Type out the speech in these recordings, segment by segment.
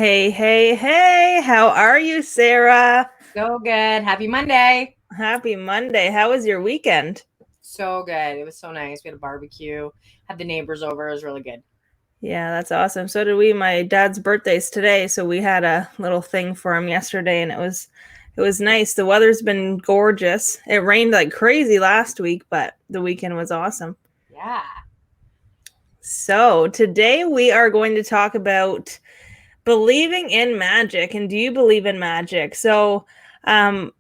Hey, hey, hey, how are you, Sarah? So good. Happy Monday. Happy Monday. How was your weekend? So good. It was so nice. We had a barbecue, had the neighbors over. It was really good. Yeah, that's awesome. So did we. My dad's birthday's today, so we had a little thing for him yesterday and it was nice. The weather's been gorgeous. It rained like crazy last week, but the weekend was awesome. Yeah. So, today we are going to talk about believing in magic. And do you believe in magic? So, um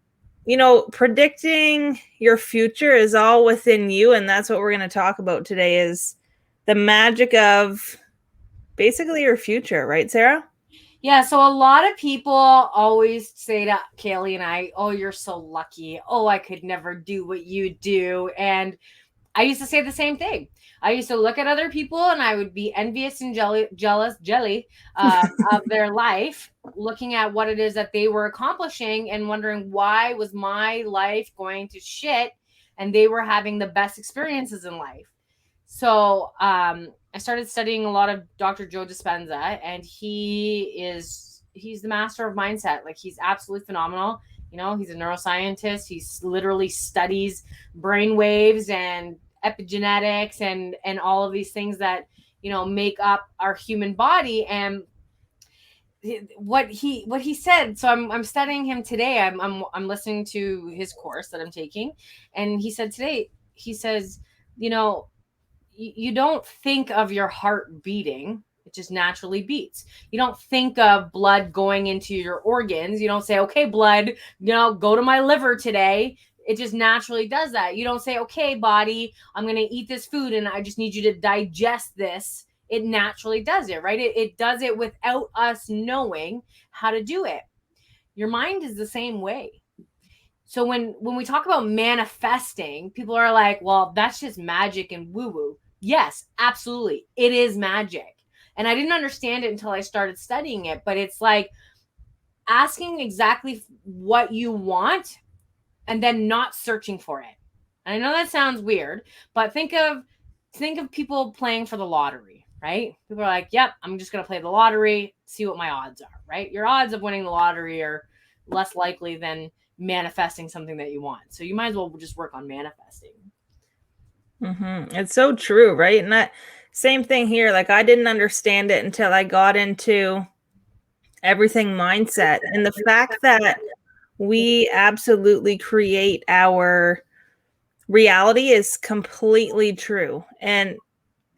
predicting your future is all within you, and that's what we're going to talk about today is the magic of basically your future, right, Sarah? Yeah. So a lot of people always say to Kaylee and I, oh, you're so lucky. Oh, I could never do what you do. And I used to say the same thing. I used to look at other people and I would be envious and jealous, of their life, looking at what it is that they were accomplishing and wondering why was my life going to shit and they were having the best experiences in life. So I started studying a lot of Dr. Joe Dispenza, and he's the master of mindset. Like he's absolutely phenomenal. He's a neuroscientist. He's literally studies brain waves and epigenetics and all of these things that make up our human body. And what he said, so I'm studying him today. I'm listening to his course that I'm taking, and he said today, he says, you know you don't think of your heart beating. It just naturally beats. You don't think of blood going into your organs. You don't say, okay, blood, go to my liver today. It just naturally does that. You don't say, okay, body, I'm going to eat this food and I just need you to digest this. It naturally does it, right? It does it without us knowing how to do it. Your mind is the same way. So when we talk about manifesting, people are like, well, that's just magic and woo woo. Yes, absolutely. It is magic. And I didn't understand it until I started studying it, but it's like asking exactly what you want and then not searching for it. And I know that sounds weird, but think of people playing for the lottery, right? People are like, "Yep, I'm just going to play the lottery, see what my odds are," right? Your odds of winning the lottery are less likely than manifesting something that you want. So you might as well just work on manifesting. It's so true, right? And that same thing here. Like, I didn't understand it until I got into everything mindset and the fact that we absolutely create our reality is completely true. And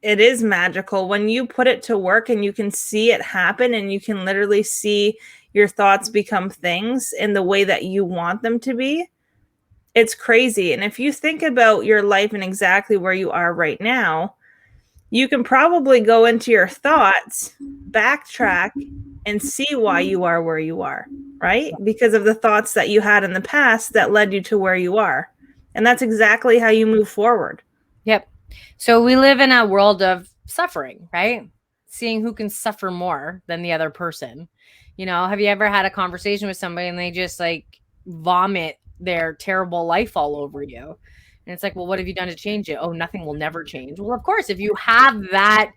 it is magical when you put it to work and you can see it happen and you can literally see your thoughts become things in the way that you want them to be. It's crazy. And if you think about your life and exactly where you are right now, you can probably go into your thoughts, backtrack, and see why you are where you are, right? Because of the thoughts that you had in the past that led you to where you are. And that's exactly how you move forward. Yep. So we live in a world of suffering, right? Seeing who can suffer more than the other person. Have you ever had a conversation with somebody and they just like vomit their terrible life all over you? And it's like, well, what have you done to change it? Oh, nothing will never change. Well, of course, if you have that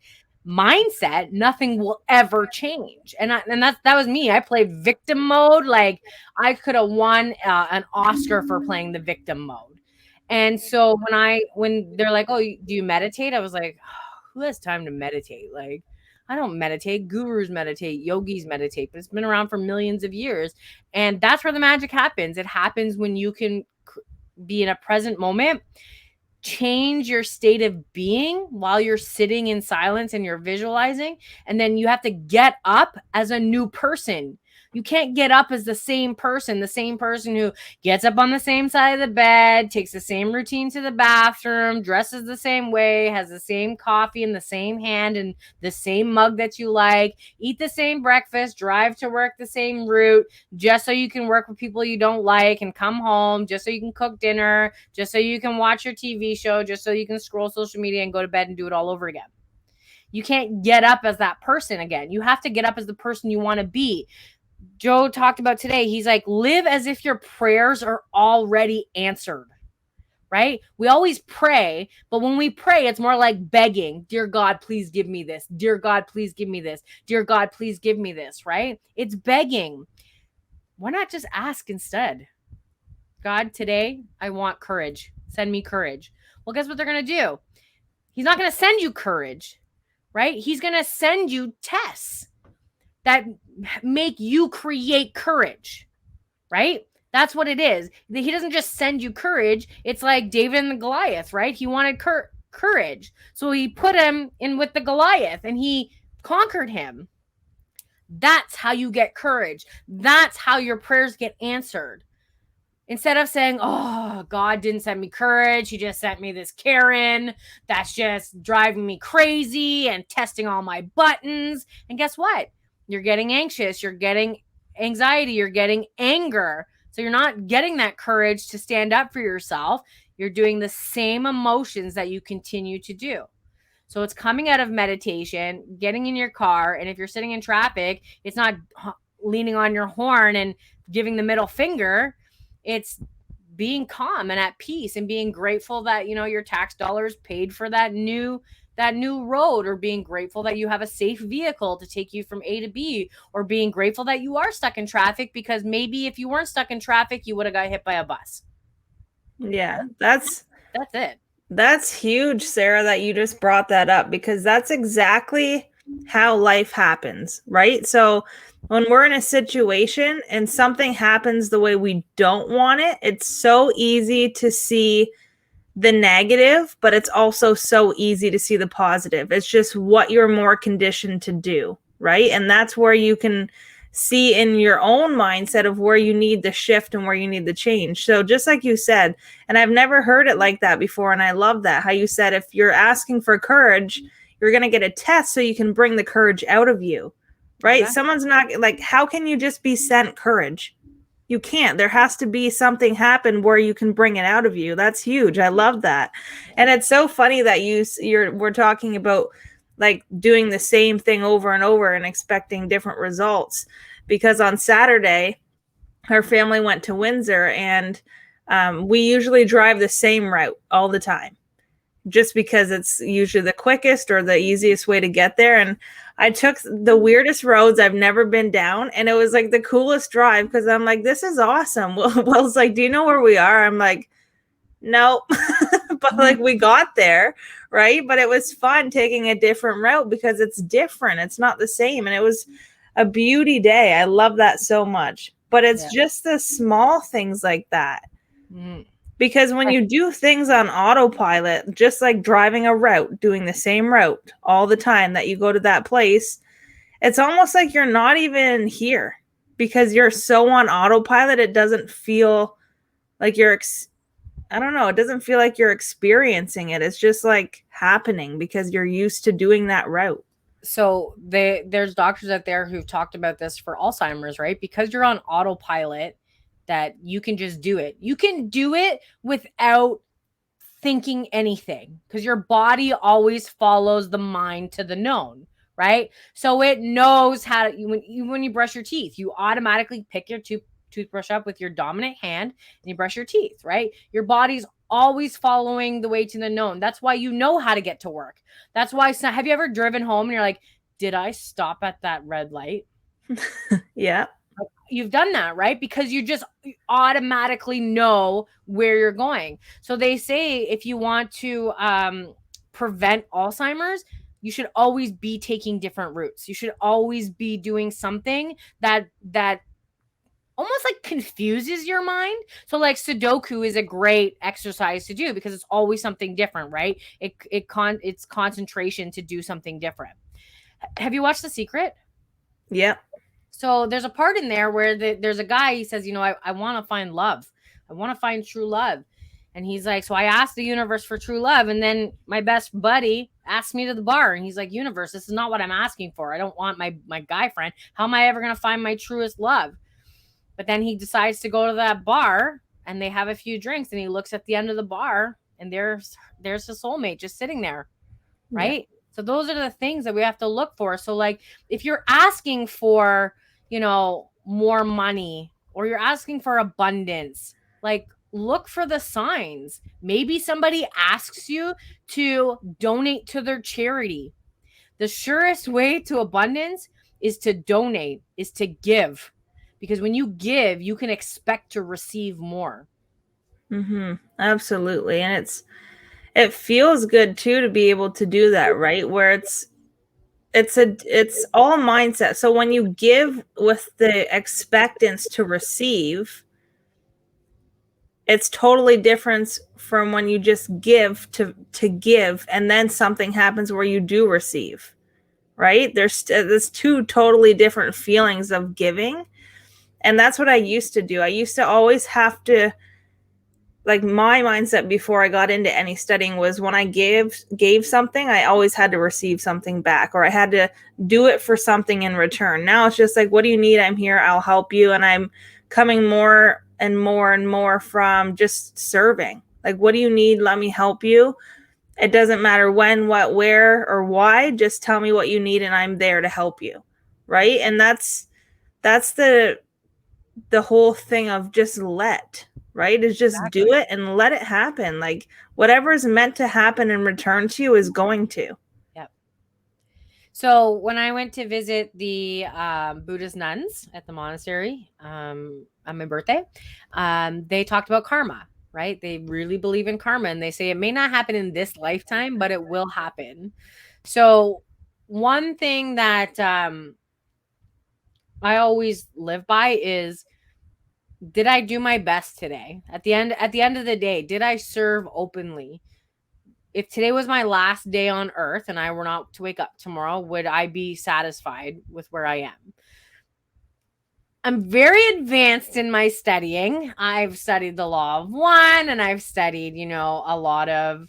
mindset, nothing will ever change. And that was me. I played victim mode. Like I could have won an Oscar for playing the victim mode. And so when they're like, "Oh, do you meditate?" I was like, "Who has time to meditate?" Like, I don't meditate. Gurus meditate, yogis meditate, but it's been around for millions of years. And that's where the magic happens. It happens when you can be in a present moment, change your state of being while you're sitting in silence and you're visualizing, and then you have to get up as a new person. You can't get up as the same person who gets up on the same side of the bed, takes the same routine to the bathroom, dresses the same way, has the same coffee in the same hand and the same mug that you like, eat the same breakfast, drive to work the same route, just so you can work with people you don't like and come home, just so you can cook dinner, just so you can watch your TV show, just so you can scroll social media and go to bed and do it all over again. You can't get up as that person again. You have to get up as the person you want to be. Joe talked about today. He's like, live as if your prayers are already answered. right? We always pray, but when we pray, it's more like begging. Dear God, please give me this. Dear God, please give me this. Dear God, please give me this, right? It's begging. Why not just ask instead? God, today I want courage. Send me courage. Well, guess what they're going to do? He's not going to send you courage, right? He's going to send you tests that make you create courage, right? That's what it is. He doesn't just send you courage. It's like David and the Goliath, right? He wanted courage. So he put him in with the Goliath and he conquered him. That's how you get courage. That's how your prayers get answered. Instead of saying, oh, God didn't send me courage. He just sent me this Karen that's just driving me crazy and testing all my buttons. And guess what? You're getting anxious. You're getting anxiety. You're getting anger. So you're not getting that courage to stand up for yourself. You're doing the same emotions that you continue to do. So it's coming out of meditation, getting in your car. And if you're sitting in traffic, it's not leaning on your horn and giving the middle finger. It's being calm and at peace and being grateful that, you know, your tax dollars paid for that new road, or being grateful that you have a safe vehicle to take you from A to B, or being grateful that you are stuck in traffic, because maybe if you weren't stuck in traffic, you would have got hit by a bus. Yeah, that's it. That's huge, Sarah, that you just brought that up, because that's exactly how life happens, right? So when we're in a situation and something happens the way we don't want it, it's so easy to see the negative, but it's also so easy to see the positive. It's just what you're more conditioned to do, right? And that's where you can see in your own mindset of where you need the shift and where you need the change. So just like you said, and I've never heard it like that before, and I love that, how you said if you're asking for courage, you're going to get a test so you can bring the courage out of you, right? Exactly. Someone's not like, how can you just be sent courage? You can't. There has to be something happen where you can bring it out of you. That's huge. I love that. And it's so funny that we're talking about like doing the same thing over and over and expecting different results, because on Saturday our family went to Windsor, and we usually drive the same route all the time, just because it's usually the quickest or the easiest way to get there. And I took the weirdest roads I've never been down, and it was like the coolest drive, because I'm like, this is awesome. Will's like, do you know where we are? I'm like, no. But like we got there, right? But it was fun taking a different route because it's different. It's not the same. And it was a beauty day. I love that so much. But it's just the small things like that. Mm. Because when you do things on autopilot, just like driving a route, doing the same route all the time that you go to that place, it's almost like you're not even here, because you're so on autopilot. It doesn't feel like you're I don't know. It doesn't feel like you're experiencing it. It's just like happening because you're used to doing that route. So there's doctors out there who've talked about this for Alzheimer's, right? Because you're on autopilot, that you can just do it. You can do it without thinking anything, because your body always follows the mind to the known, right? So it knows how to, when you brush your teeth, you automatically pick your toothbrush up with your dominant hand and you brush your teeth, right? Your body's always following the way to the known. That's why you know how to get to work. That's why, have you ever driven home and you're like, did I stop at that red light? Yeah. You've done that, right? Because you just automatically know where you're going. So they say if you want to prevent Alzheimer's, you should always be taking different routes. You should always be doing something that almost like confuses your mind. So like Sudoku is a great exercise to do because it's always something different, right? It's concentration to do something different. Have you watched The Secret? Yeah. So there's a part in there where there's a guy, he says, I want to find love. I want to find true love. And he's like, so I asked the universe for true love. And then my best buddy asked me to the bar. And he's like, universe, this is not what I'm asking for. I don't want my guy friend. How am I ever going to find my truest love? But then he decides to go to that bar and they have a few drinks. And he looks at the end of the bar and there's his soulmate just sitting there. Right. Yeah. So those are the things that we have to look for. So like if you're asking for, more money, or you're asking for abundance, like look for the signs. Maybe somebody asks you to donate to their charity. The surest way to abundance is to donate, is to give. Because when you give, you can expect to receive more. Absolutely. And it feels good too to be able to do that, right? Where it's all mindset. So when you give with the expectance to receive, it's totally different from when you just give to give and then something happens where you do receive, right? There's two totally different feelings of giving. And that's what I used to do. I used to always have to, like, my mindset before I got into any studying was when I gave something, I always had to receive something back, or I had to do it for something in return. Now it's just like, what do you need? I'm here, I'll help you. And I'm coming more and more and more from just serving. Like, what do you need? Let me help you. It doesn't matter when, what, where, or why. Just tell me what you need and I'm there to help you. Right? And that's the whole thing of just right? Is just do it and let it happen. Like, whatever is meant to happen in return to you is going to. Yep. So when I went to visit the Buddhist nuns at the monastery on my birthday, they talked about karma, right? They really believe in karma, and they say it may not happen in this lifetime, but it will happen. So one thing that I always live by is, did I do my best today? At the end of the day, did I serve openly? If today was my last day on earth and I were not to wake up tomorrow, would I be satisfied with where I am? I'm very advanced in my studying. I've studied the law of one, and I've studied, a lot of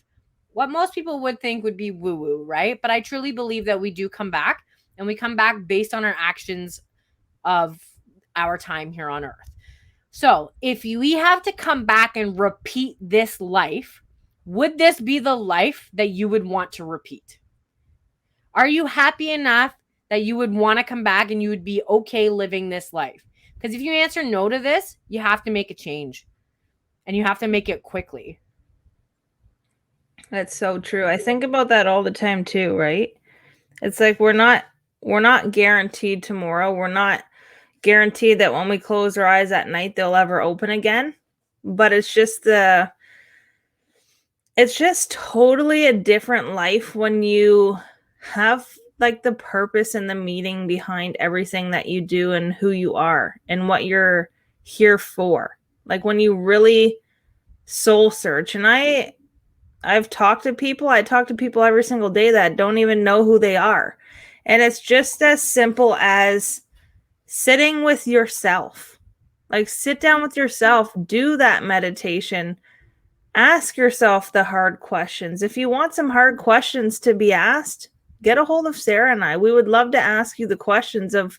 what most people would think would be woo-woo, right? But I truly believe that we do come back, and we come back based on our actions of our time here on earth. So if we have to come back and repeat this life, would this be the life that you would want to repeat? Are you happy enough that you would want to come back and you would be okay living this life? Because if you answer no to this, you have to make a change, and you have to make it quickly. That's so true. I think about that all the time too, right? It's like we're not guaranteed tomorrow. We're not guaranteed that when we close our eyes at night they'll ever open again. But it's just totally a different life when you have like the purpose and the meaning behind everything that you do and who you are and what you're here for. Like when you really soul search. And I talk to people every single day that don't even know who they are. And it's just as simple as sitting with yourself. Like, sit down with yourself, do that meditation, ask yourself the hard questions. If you want some hard questions to be asked, get a hold of Sarah and I. We would love to ask you the questions of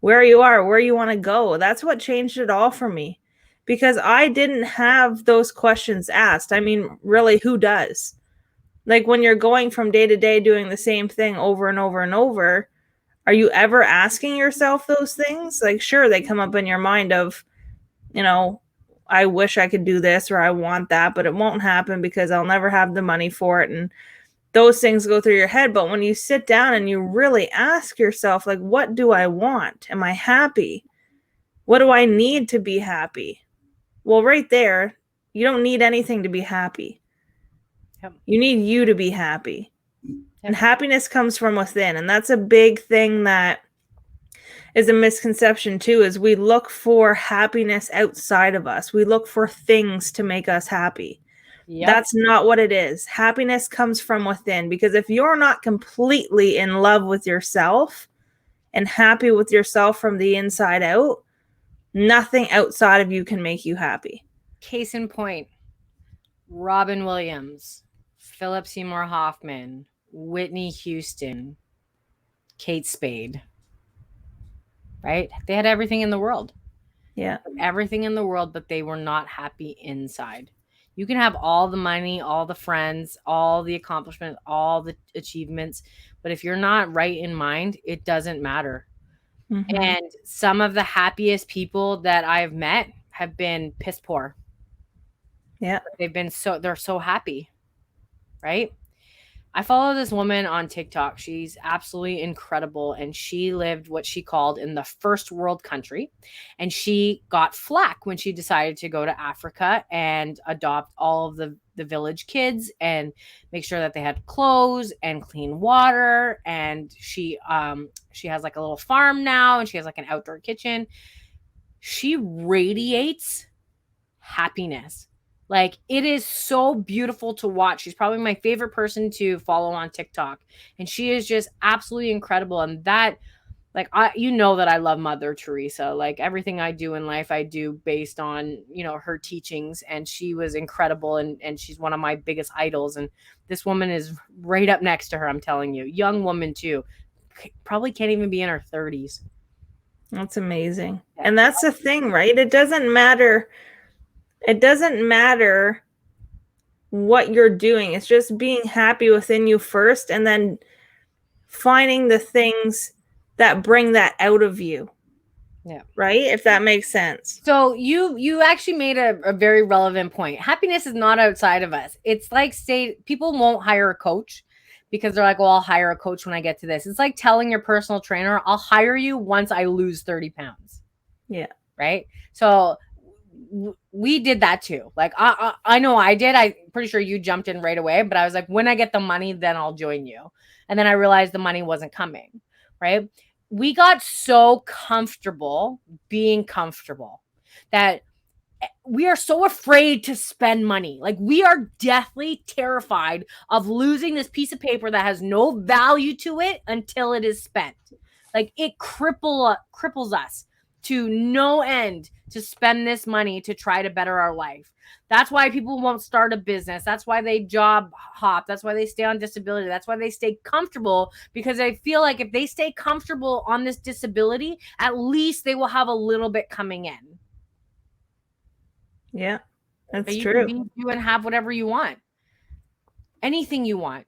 where you are, where you want to go. That's what changed it all for me, because I didn't have those questions asked. I mean, really, who does? Like, when you're going from day to day doing the same thing over and over and over, are you ever asking yourself those things? Like, sure, they come up in your mind of, I wish I could do this or I want that, but it won't happen because I'll never have the money for it. And those things go through your head. But when you sit down and you really ask yourself, like, what do I want? Am I happy? What do I need to be happy? Well, right there, you don't need anything to be happy. Yep. You need you to be happy. Yep. And happiness comes from within. And that's a big thing that is a misconception too, is we look for happiness outside of us. We look for things to make us happy. Yep. That's not what it is. Happiness comes from within, because if you're not completely in love with yourself and happy with yourself from the inside out, nothing outside of you can make you happy. Case in point, Robin Williams, Philip Seymour Hoffman, Whitney Houston, Kate Spade, right? They had everything in the world. Yeah. Everything in the world, but they were not happy inside. You can have all the money, all the friends, all the accomplishments, all the achievements, but if you're not right in mind, it doesn't matter. Mm-hmm. And some of the happiest people that I've met have been piss poor. Yeah. They're so happy, right? I follow this woman on TikTok. She's absolutely incredible. And she lived what she called in the first world country. And she got flack when she decided to go to Africa and adopt all of the village kids and make sure that they had clothes and clean water. And she has like a little farm now, and she has like an outdoor kitchen. She radiates happiness. Like, it is so beautiful to watch. She's probably my favorite person to follow on TikTok. And she is just absolutely incredible. And that, like, that I love Mother Teresa. Like, everything I do in life, I do based on, her teachings. And she was incredible. And she's one of my biggest idols. And this woman is right up next to her. I'm telling you, young woman too. Probably can't even be in her 30s. That's amazing. And that's the thing, right? It doesn't matter what you're doing. It's just being happy within you first, and then finding the things that bring that out of you. Yeah. Right? If that makes sense. So you actually made a very relevant point. Happiness is not outside of us. It's like, people won't hire a coach because they're like, well, I'll hire a coach when I get to this. It's like telling your personal trainer, I'll hire you once I lose 30 pounds. Yeah. Right? So we did that too. Like, I know I did. I'm pretty sure you jumped in right away, but I was like, when I get the money, then I'll join you. And then I realized the money wasn't coming. Right? We got so comfortable being comfortable that we are so afraid to spend money. Like, we are deathly terrified of losing this piece of paper that has no value to it until it is spent. Like, it cripples us to no end to spend this money to try to better our life. That's why people won't start a business. That's why they job hop. That's why they stay on disability. That's why they stay comfortable, because they feel like if they stay comfortable on this disability, at least they will have a little bit coming in. Yeah, that's you true. Can be you and have whatever you want. Anything you want.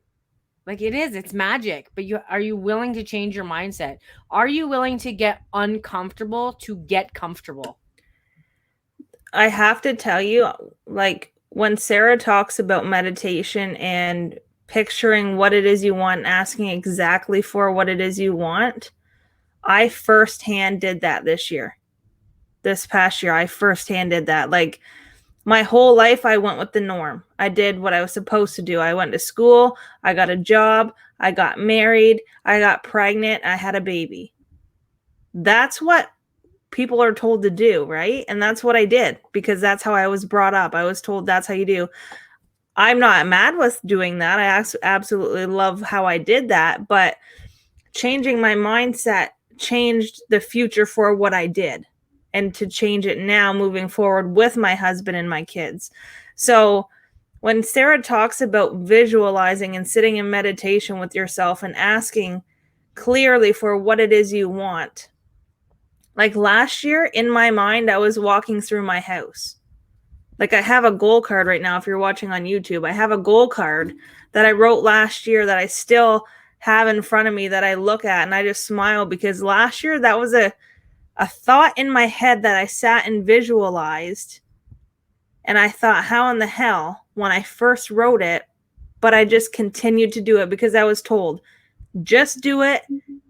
Like, it's magic. But are you willing to change your mindset? Are you willing to get uncomfortable to get comfortable? I have to tell you, like, when Sarah talks about meditation and picturing what it is you want and asking exactly for what it is you want, I firsthand did that this past year. I firsthand did that. Like, my whole life, I went with the norm. I did what I was supposed to do. I went to school, I got a job, I got married, I got pregnant, I had a baby. That's what people are told to do, right? And that's what I did, because that's how I was brought up. I was told that's how you do. I'm not mad with doing that. I absolutely love how I did that, but changing my mindset changed the future for what I did, and to change it now moving forward with my husband and my kids. So when Sarah talks about visualizing and sitting in meditation with yourself and asking clearly for what it is you want, like last year in my mind, I was walking through my house. Like, I have a goal card right now. If you're watching on YouTube, I have a goal card that I wrote last year that I still have in front of me that I look at, and I just smile, because last year that was a thought in my head that I sat and visualized. And I thought, how in the hell, when I first wrote it, but I just continued to do it because I was told, just do it.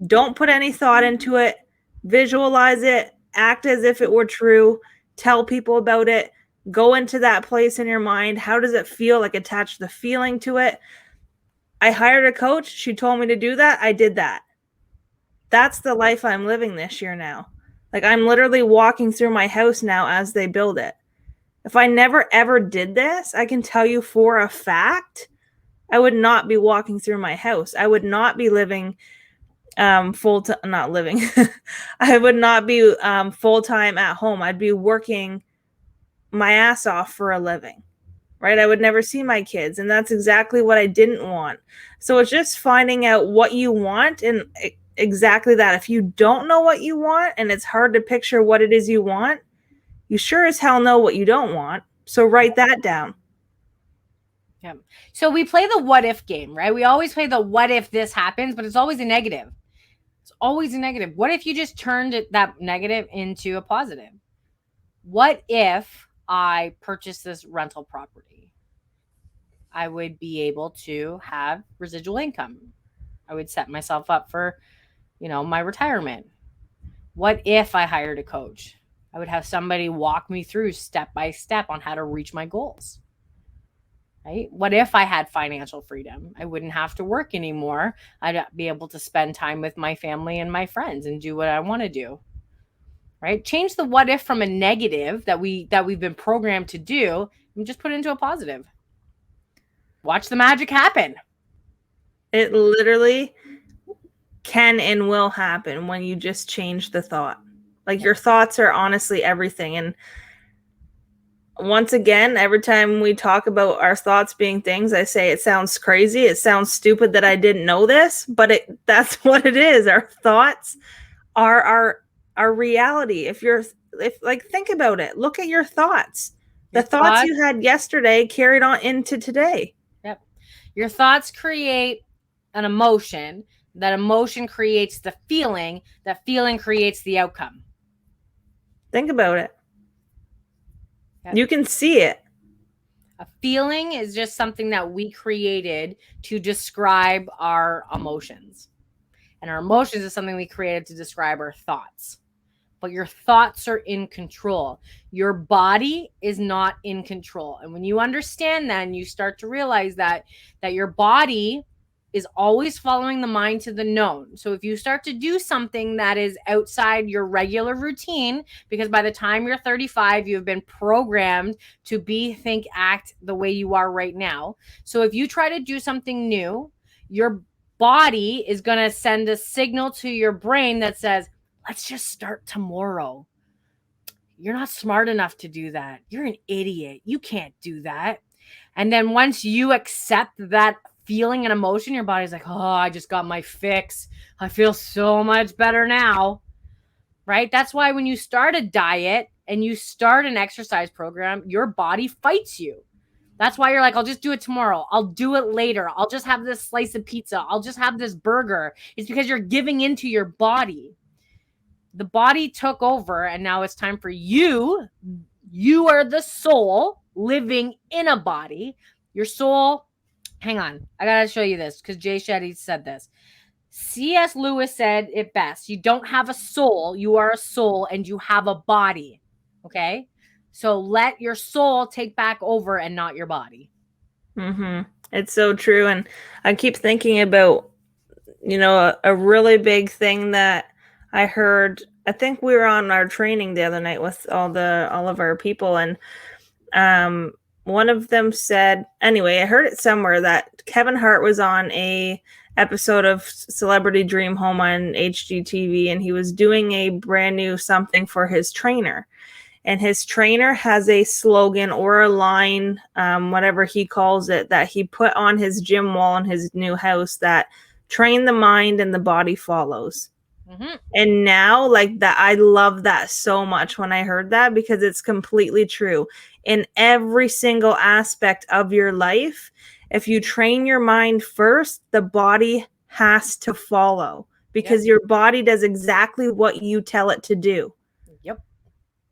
Don't put any thought into it. Visualize it. Act as if it were true. Tell people about it. Go into that place in your mind. How does it feel? Like, attach the feeling to it. I hired a coach. She told me to do that. I did that. That's the life I'm living this year now. Like, I'm literally walking through my house now as they build it. If I never ever did this, I can tell you for a fact, I would not be walking through my house. I would not be living full-time, not living. I would not be full-time at home. I'd be working my ass off for a living, right? I would never see my kids, and that's exactly what I didn't want. So it's just finding out what you want, and exactly that. If you don't know what you want and it's hard to picture what it is you want, you sure as hell know what you don't want. So write that down. Yeah. So we play the what if game, right? We always play the what if this happens, but it's always a negative. It's always a negative. What if you just turned that negative into a positive? What if I purchase this rental property? I would be able to have residual income. I would set myself up for, my retirement. What if I hired a coach? I would have somebody walk me through step by step on how to reach my goals. Right? What if I had financial freedom? I wouldn't have to work anymore. I'd be able to spend time with my family and my friends and do what I want to do. Right? Change the what if from a negative that we've been programmed to do and just put it into a positive. Watch the magic happen. It literally can and will happen when you just change the thought. Like, your thoughts are honestly everything. And once again, every time we talk about our thoughts being things, I say it sounds crazy. It sounds stupid that I didn't know this, but that's what it is. Our thoughts are our reality. If think about it, look at your thoughts. The thoughts you had yesterday carried on into today. Yep. Your thoughts create an emotion. That emotion creates the feeling. That feeling creates the outcome. Think about it. Yep. You can see it. A feeling is just something that we created to describe our emotions. And our emotions is something we created to describe our thoughts. But your thoughts are in control. Your body is not in control. And when you understand that, and you start to realize that your body is always following the mind to the known. So if you start to do something that is outside your regular routine, because by the time you're 35, you've been programmed to be, think, act the way you are right now. So if you try to do something new, your body is going to send a signal to your brain that says, let's just start tomorrow. You're not smart enough to do that. You're an idiot. You can't do that. And then once you accept that feeling and emotion, your body's like, oh, I just got my fix. I feel so much better now. Right? That's why when you start a diet and you start an exercise program, your body fights you. That's why you're like, I'll just do it tomorrow. I'll do it later. I'll just have this slice of pizza. I'll just have this burger. It's because you're giving into your body. The body took over, and now it's time for you. You are the soul living in a body. Your soul, hang on. I got to show you this because Jay Shetty said this. C.S. Lewis said it best. You don't have a soul. You are a soul, and you have a body. Okay? So let your soul take back over and not your body. Mm-hmm. It's so true. And I keep thinking about, a really big thing that I heard. I think we were on our training the other night with all of our people, and one of them said, anyway, I heard it somewhere that Kevin Hart was on a episode of Celebrity Dream Home on HGTV, and he was doing a brand new something for his trainer. And his trainer has a slogan or a line, whatever he calls it, that he put on his gym wall in his new house, that train the mind and the body follows. Mm-hmm. And now, like that, I love that so much when I heard that, because it's completely true. In every single aspect of your life, if you train your mind first, the body has to follow, because your body does exactly what you tell it to do. Yep.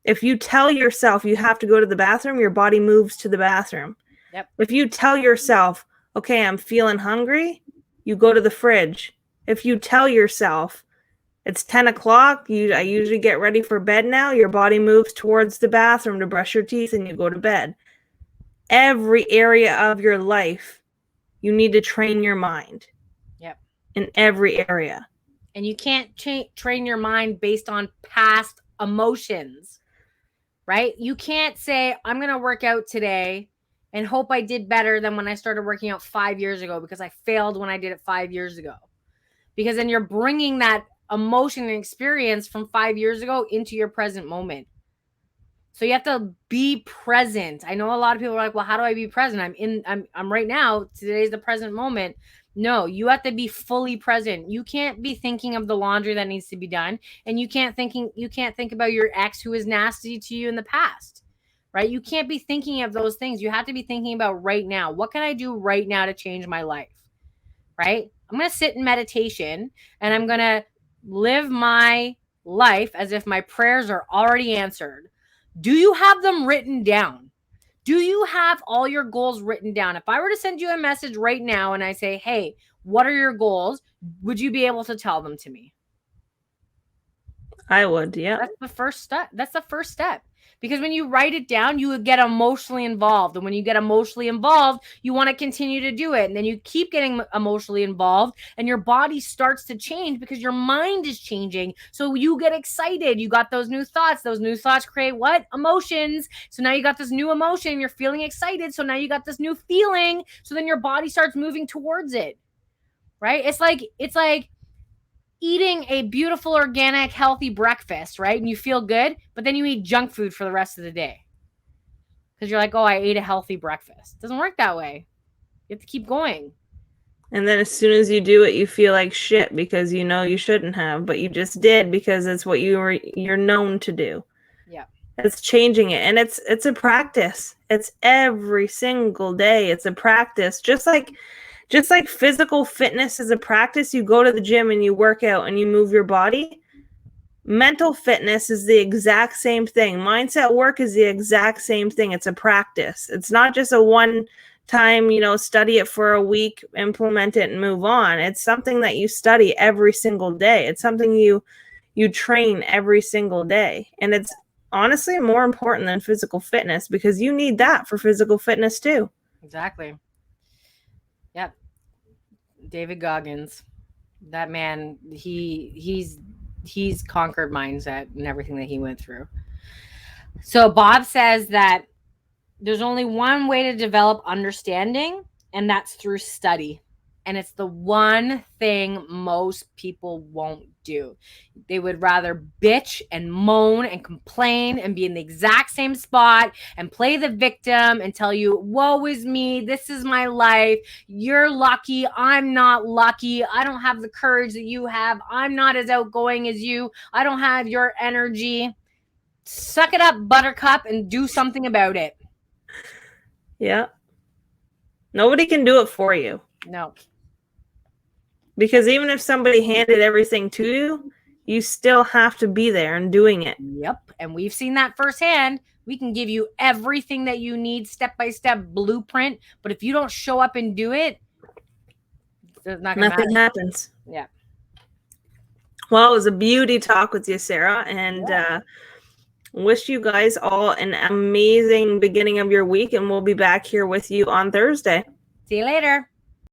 If you tell yourself you have to go to the bathroom, your body moves to the bathroom. Yep. If you tell yourself, okay, I'm feeling hungry, you go to the fridge. If you tell yourself it's 10 o'clock, I usually get ready for bed now, your body moves towards the bathroom to brush your teeth and you go to bed. Every area of your life, you need to train your mind. Yep. In every area. And you can't train your mind based on past emotions, right? You can't say, I'm going to work out today and hope I did better than when I started working out 5 years ago because I failed when I did it 5 years ago. Because then you're bringing that emotion and experience from 5 years ago into your present moment. So you have to be present. I know a lot of people are like, well, how do I be present? I'm right now. Today's the present moment. No, you have to be fully present. You can't be thinking of the laundry that needs to be done. And you can't think about your ex who is nasty to you in the past, right? You can't be thinking of those things. You have to be thinking about right now. What can I do right now to change my life, right? I'm going to sit in meditation and I'm going to live my life as if my prayers are already answered. Do you have them written down? Do you have all your goals written down? If I were to send you a message right now and I say, hey, what are your goals? Would you be able to tell them to me? I would, yeah. That's the first step. That's the first step. Because when you write it down, you would get emotionally involved. And when you get emotionally involved, you want to continue to do it. And then you keep getting emotionally involved and your body starts to change because your mind is changing. So you get excited. You got those new thoughts. Those new thoughts create what? Emotions. So now you got this new emotion. You're feeling excited. So now you got this new feeling. So then your body starts moving towards it. Right? It's like eating a beautiful, organic, healthy breakfast, right? And you feel good, but then you eat junk food for the rest of the day. Because you're like, oh, I ate a healthy breakfast. It doesn't work that way. You have to keep going. And then as soon as you do it, you feel like shit because you know you shouldn't have, but you just did because it's what you're known to do. Yeah. It's changing it. And it's a practice. It's every single day. It's a practice. Just like physical fitness is a practice, you go to the gym and you work out and you move your body. Mental fitness is the exact same thing. Mindset work is the exact same thing. It's a practice. It's not just a one time, study it for a week, implement it and move on. It's something that you study every single day. It's something you train every single day. And it's honestly more important than physical fitness because you need that for physical fitness too. Exactly. Yep. David Goggins, that man, he's conquered mindset and everything that he went through. So Bob says that there's only one way to develop understanding, and that's through study. And it's the one thing most people won't do. They would rather bitch and moan and complain and be in the exact same spot and play the victim and tell you, woe is me, this is my life, you're lucky, I'm not lucky, I don't have the courage that you have, I'm not as outgoing as you, I don't have your energy. Suck it up, buttercup, and do something about it. Yeah. Nobody can do it for you. No. Because even if somebody handed everything to you, you still have to be there and doing it. Yep. And we've seen that firsthand. We can give you everything that you need, step-by-step blueprint. But if you don't show up and do it, it's not gonna nothing happens. Yeah. Well, it was a beauty talk with you, Sarah. And wish you guys all an amazing beginning of your week. And we'll be back here with you on Thursday. See you later.